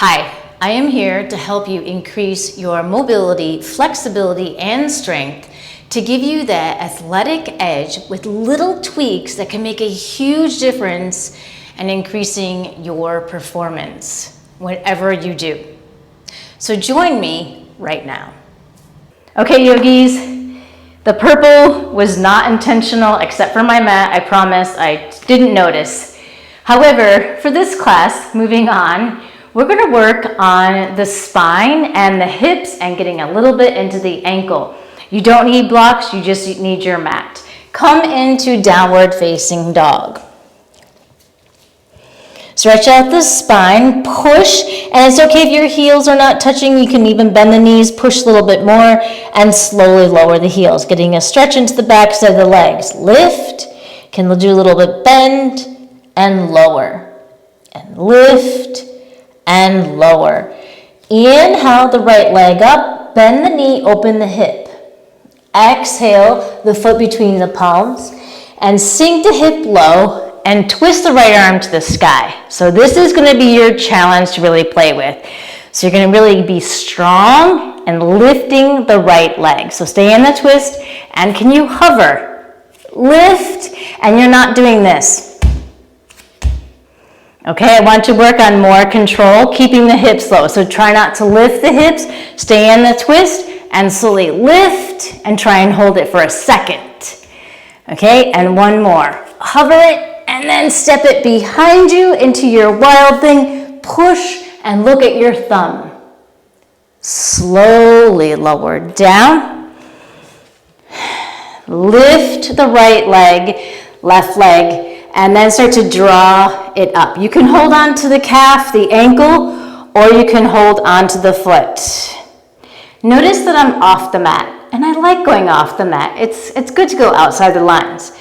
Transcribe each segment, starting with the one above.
Hi, I am here to help you increase your mobility, flexibility, and strength to give you that athletic edge with little tweaks that can make a huge difference in increasing your performance, whatever you do. So join me right now. Okay, yogis, the purple was not intentional except for my mat. I promise I didn't notice. However, for this class, moving on, we're going to work on the spine and the hips and getting a little bit into the ankle. You don't need blocks, you just need your mat. Come into downward facing dog. Stretch out the spine, push, and it's okay if your heels are not touching. You can even bend the knees, push a little bit more, and slowly lower the heels, getting a stretch into the backs of the legs. Lift, can do a little bit bend, and lower, and lift, and lower. Inhale the right leg up, bend the knee, open the hip. Exhale the foot between the palms, and sink the hip low, and twist the right arm to the sky. So this is going to be your challenge to really play with. So you're going to really be strong and lifting the right leg. So stay in the twist, and can you hover? Lift, and you're not doing this. Okay, I want to work on more control, keeping the hips low. So try not to lift the hips, stay in the twist, and slowly lift, and try and hold it for a second. Okay, and one more. Hover it, and then step it behind you into your wild thing. Push, and look at your thumb. Slowly lower down. Lift the right leg, left leg, and then start to draw it up. You can hold on to the calf, the ankle, or you can hold on to the foot. Notice that I'm off the mat, and I like going off the mat. It's good to go outside the lines.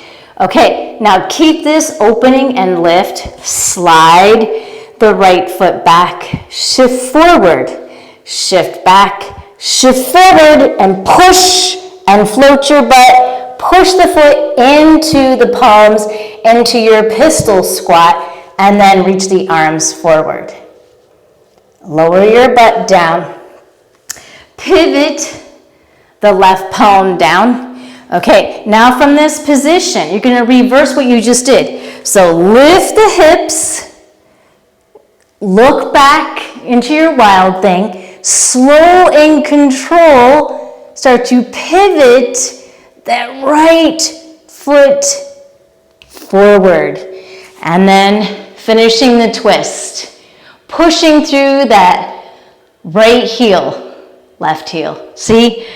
Okay, now keep this opening and lift. Slide the right foot back, shift forward, shift back, shift forward, and push and float your butt. Push the foot into the palms, into your pistol squat, and then reach the arms forward. Lower your butt down. Pivot the left palm down. Okay, now from this position, you're going to reverse what you just did. So lift the hips, look back into your wild thing, slow and control, start to pivot that right foot forward, and then finishing the twist, pushing through that right heel, left heel. See?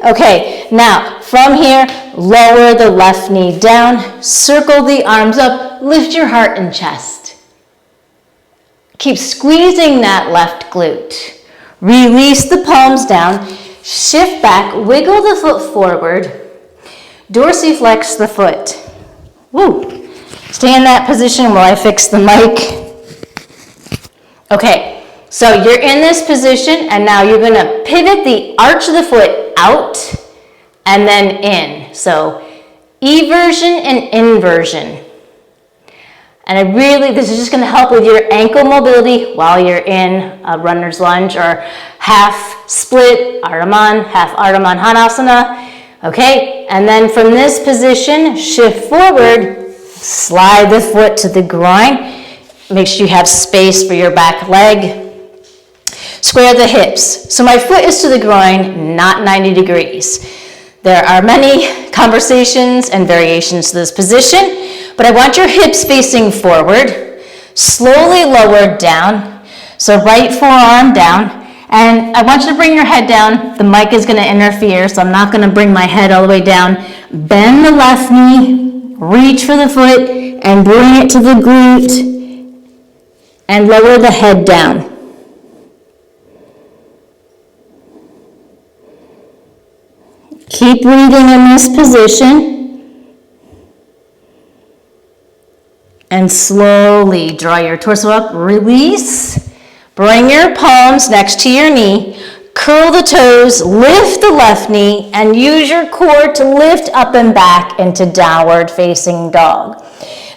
Okay, now from here, lower the left knee down, circle the arms up, lift your heart and chest. Keep squeezing that left glute. Release the palms down, shift back, wiggle the foot forward, dorsiflex the foot. Woo! Stay in that position while I fix the mic. Okay. So you're in this position, and now you're going to pivot the arch of the foot out and then in. So eversion and inversion. And this is just going to help with your ankle mobility while you're in a runner's lunge or half split, Ardhaman, half Ardhaman Hanasana. Okay, and then from this position, shift forward, slide the foot to the groin. Make sure you have space for your back leg. Square the hips. So my foot is to the groin, not 90 degrees. There are many conversations and variations to this position, but I want your hips facing forward, slowly lower down. So right forearm down, and I want you to bring your head down. The mic is going to interfere, so I'm not going to bring my head all the way down. Bend the left knee, reach for the foot, and bring it to the glute, and lower the head down. Keep breathing in this position, and slowly draw your torso up, release, bring your palms next to your knee, curl the toes, lift the left knee, and use your core to lift up and back into downward facing dog.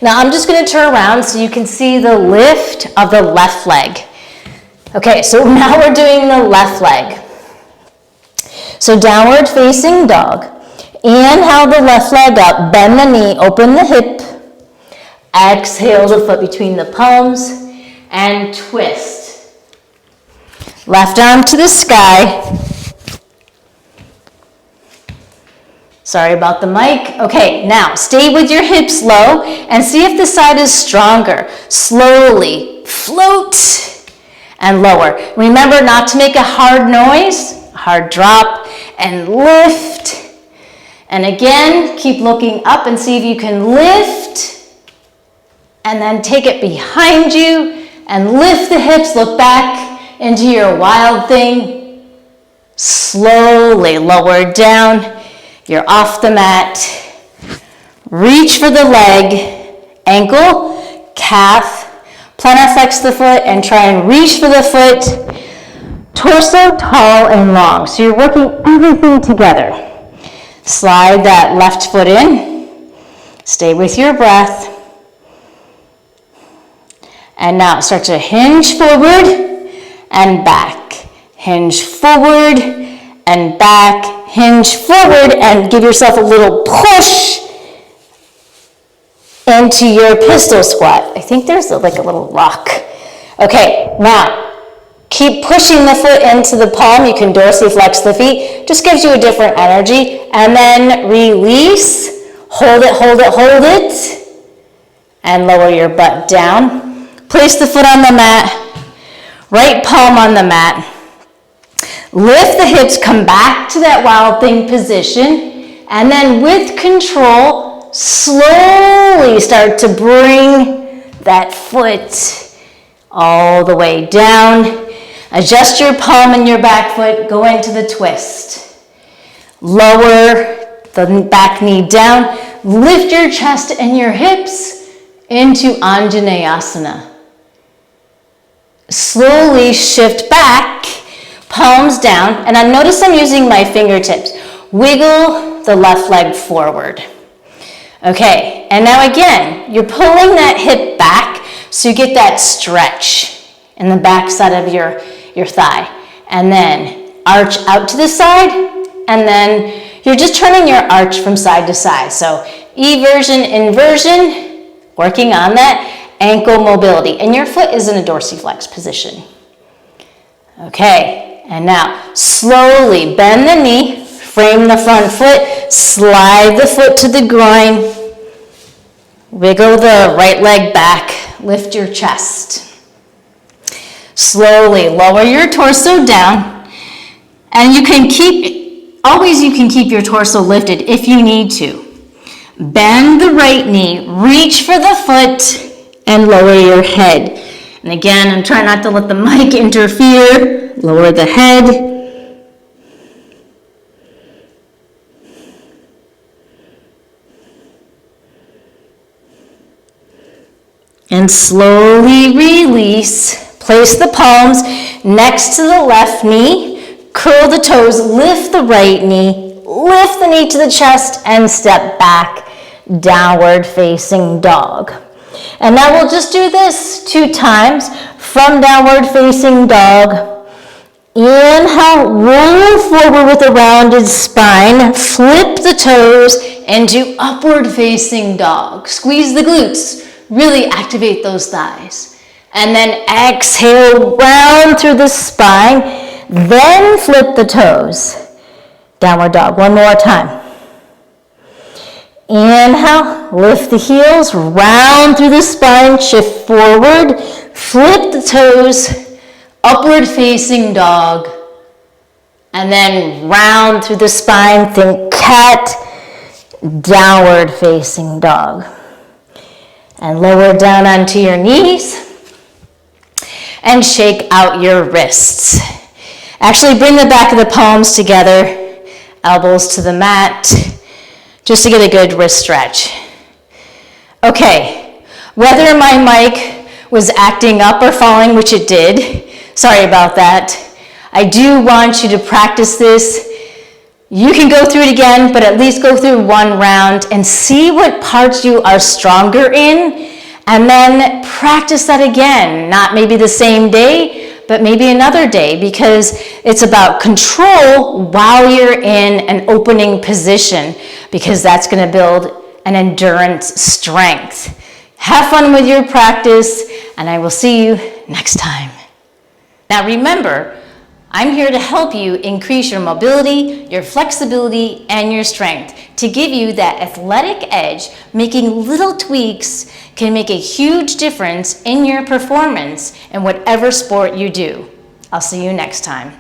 Now I'm just going to turn around so you can see the lift of the left leg. Okay, so now we're doing the left leg. So downward facing dog. Inhale the left leg up, bend the knee, open the hip. Exhale the foot between the palms and twist. Left arm to the sky. Sorry about the mic. Okay, now stay with your hips low and see if the side is stronger. Slowly float and lower. Remember not to make a hard noise, hard drop, and lift. And again, keep looking up and see if you can lift. And then take it behind you and lift the hips, look back into your wild thing. Slowly lower down. You're off the mat. Reach for the leg, ankle, calf, plantar flex the foot and try and reach for the foot. Torso tall and long. So you're working everything together. Slide that left foot in. Stay with your breath. And now start to hinge forward and back. Hinge forward and back. Hinge forward and give yourself a little push into your pistol squat. I think there's like a little rock. Okay, now keep pushing the foot into the palm. You can dorsiflex the feet. Just gives you a different energy. And then release. Hold it, hold it, hold it. And lower your butt down. Place the foot on the mat. Right palm on the mat. Lift the hips, come back to that wild thing position. And then with control, slowly start to bring that foot all the way down. Adjust your palm and your back foot, go into the twist. Lower the back knee down, lift your chest and your hips into Anjaneyasana. Slowly shift back, palms down, and I notice I'm using my fingertips. Wiggle the left leg forward. Okay, and now again, you're pulling that hip back so you get that stretch in the back side of your thigh. And then arch out to the side, and then you're just turning your arch from side to side. So eversion, inversion, working on that ankle mobility. And your foot is in a dorsiflex position. Okay, and now slowly bend the knee, frame the front foot, slide the foot to the groin, wiggle the right leg back, lift your chest. Slowly lower your torso down, and you can keep your torso lifted if you need to. Bend the right knee, reach for the foot, and lower your head. And again, I'm trying not to let the mic interfere. Lower the head. And slowly release. Place the palms next to the left knee. Curl the toes, lift the right knee. Lift the knee to the chest and step back. Downward facing dog. And now we'll just do this 2 times. From downward facing dog. Inhale, roll forward with a rounded spine. Flip the toes into upward facing dog. Squeeze the glutes. Really activate those thighs. And then exhale, round through the spine. Then flip the toes. Downward dog. One more time. Inhale, lift the heels, round through the spine, shift forward, flip the toes, upward facing dog, and then round through the spine, think cat, downward facing dog. And lower down onto your knees, and shake out your wrists. Actually bring the back of the palms together, elbows to the mat, just to get a good wrist stretch. Okay, whether my mic was acting up or falling, which it did, sorry about that. I do want you to practice this. You can go through it again, but at least go through 1 round and see what parts you are stronger in, and then practice that again. Not maybe the same day, but maybe another day, because it's about control while you're in an opening position, because that's going to build an endurance strength. Have fun with your practice, and I will see you next time. Now remember, I'm here to help you increase your mobility, your flexibility, and your strength to give you that athletic edge. Making little tweaks can make a huge difference in your performance in whatever sport you do. I'll see you next time.